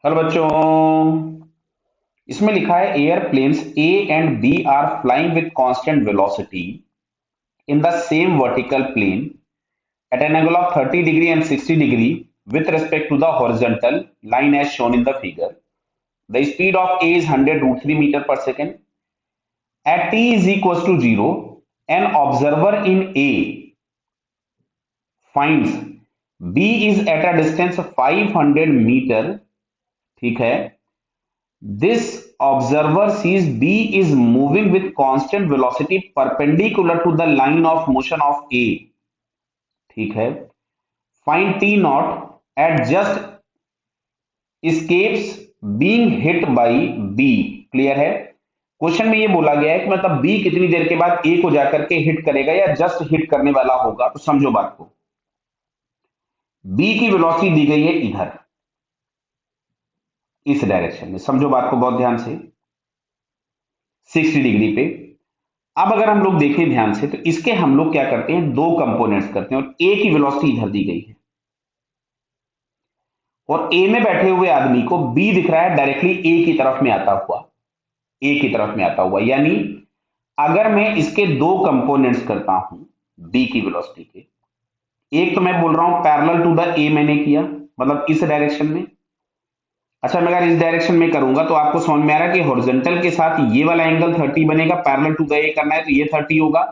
Hello बच्चों। इसमें लिखा है airplanes A and B are flying with constant velocity in the same vertical plane at an angle of 30 degree and 60 degree with respect to the horizontal line as shown in the figure. The speed of A is 100 root 3 meter per second. At t is equals to 0, an observer in A finds B is at a distance of 500 meter. ठीक है, this observer sees B is moving with constant velocity perpendicular to the line of motion of A. ठीक है, find T naught at just escapes being hit by B. Clear है। Question में ये बोला गया है कि मतलब B कितनी देर के बाद A को जाकर के हिट करेगा या जस्ट हिट करने वाला होगा। तो समझो बात को, B की वेलोसिटी दी गई है इधर, इस डायरेक्शन में। समझो बात को बहुत ध्यान से, 60 डिग्री पे। अब अगर हम लोग देखें ध्यान से तो इसके हम लोग क्या करते हैं, दो कंपोनेंट्स करते हैं और ए की वेलोसिटी इधर दी गई है और ए में बैठे हुए आदमी को बी दिख रहा है डायरेक्टली ए की तरफ में आता हुआ, ए की तरफ में आता हुआ। यानी अगर मैं इसके दो कंपोनेंट्स करता हूं बी की वेलोसिटी के, एक तो मैं बोल रहा हूं पैरेलल टू द ए मैंने किया, मतलब इस डायरेक्शन में। अच्छा, मैं अगर इस डायरेक्शन में करूंगा तो आपको समझ में आ रहा है कि हॉरिजॉन्टल के साथ ये वाला एंगल 30 बनेगा, पैरेलल टू द ए करना है तो ये 30 होगा।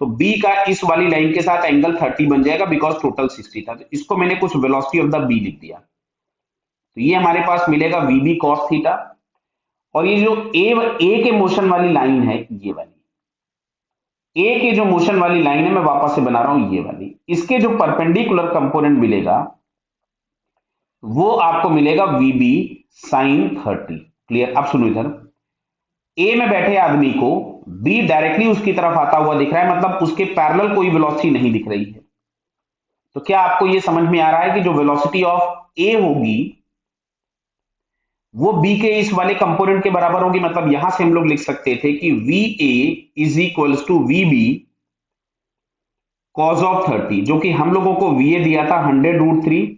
तो बी का इस वाली लाइन के साथ एंगल 30 बन जाएगा बिकॉज टोटल 60 था। तो इसको मैंने कुछ वेलोसिटी ऑफ द बी लिख दिया, तो ये हमारे पास मिलेगा वी बी कॉस थीटा। और ये जो ए के मोशन वाली लाइन है, ये वाली ए के जो मोशन वाली लाइन है, मैं वापस से बना रहा हूं ये वाली, इसके जो परपेंडिकुलर कंपोनेंट मिलेगा वो आपको मिलेगा वी बी साइन 30। क्लियर। अब सुनो इधर, ए में बैठे आदमी को बी डायरेक्टली उसकी तरफ आता हुआ दिख रहा है, मतलब उसके पैरेलल कोई वेलोसिटी नहीं दिख रही है। तो क्या आपको यह समझ में आ रहा है कि जो वेलोसिटी ऑफ ए होगी वो बी के इस वाले कंपोनेंट के बराबर होगी। मतलब यहां से हम लोग लिख सकते थे कि V A is equals to V B cause of 30, जो कि हम लोगों को वी ए दिया था 100 रूट 3,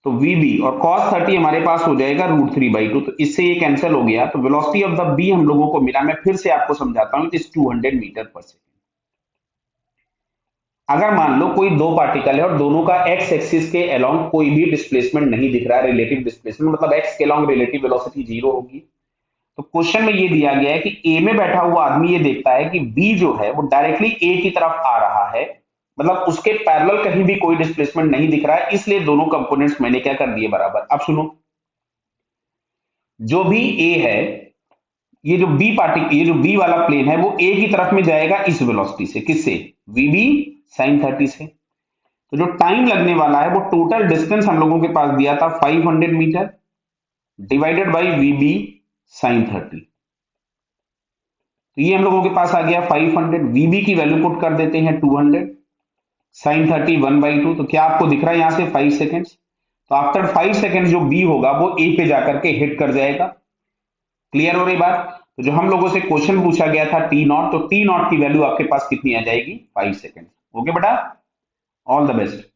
तो वी बी और कॉस 30 हमारे पास हो जाएगा रूट 3/2। तो इससे ये कैंसिल हो गया, तो वेलोसिटी ऑफ द बी हम लोगों को मिला। मैं फिर से आपको समझाता हूं, इस 200 मीटर पर सेकेंड। अगर मान लो कोई दो पार्टिकल है और दोनों का एक्स एक्सिस के अलोंग कोई भी डिस्प्लेसमेंट नहीं दिख रहा है, रिलेटिव डिस्प्लेसमेंट, मतलब एक्स के अलोंग रिलेटिव वेलोसिटी 0 होगी। तो क्वेश्चन में ये दिया गया है कि ए में बैठा हुआ आदमी ये देखता है कि बी जो है वो डायरेक्टली ए की तरफ आ रहा है, मतलब उसके पैरेलल कहीं भी कोई डिस्प्लेसमेंट नहीं दिख रहा है, इसलिए दोनों कंपोनेंट्स मैंने क्या कर दिए बराबर। अब सुनो, जो भी ए है, ये जो बी वाला प्लेन है वो ए की तरफ में जाएगा इस वेलोसिटी से। किससे? वी बी साइन 30 से। तो जो टाइम लगने वाला है वो टोटल डिस्टेंस हम लोगों के पास दिया था 500 metre divided by V B sine 30। तो ये हम लोगों के पास आ गया 500। वी बी की वैल्यू पुट कर देते हैं 200, साइन 30 1/2। तो क्या आपको दिख रहा है यहां से 5 सेकेंड्स। तो आफ्टर 5 सेकेंड जो बी होगा वो ए पे जाकर के हिट कर जाएगा। क्लियर हो रही बात। तो जो हम लोगों से क्वेश्चन पूछा गया था टी नॉट, तो टी नॉट की वैल्यू आपके पास कितनी आ जाएगी? 5 सेकेंड। ओके बेटा, ऑल द बेस्ट।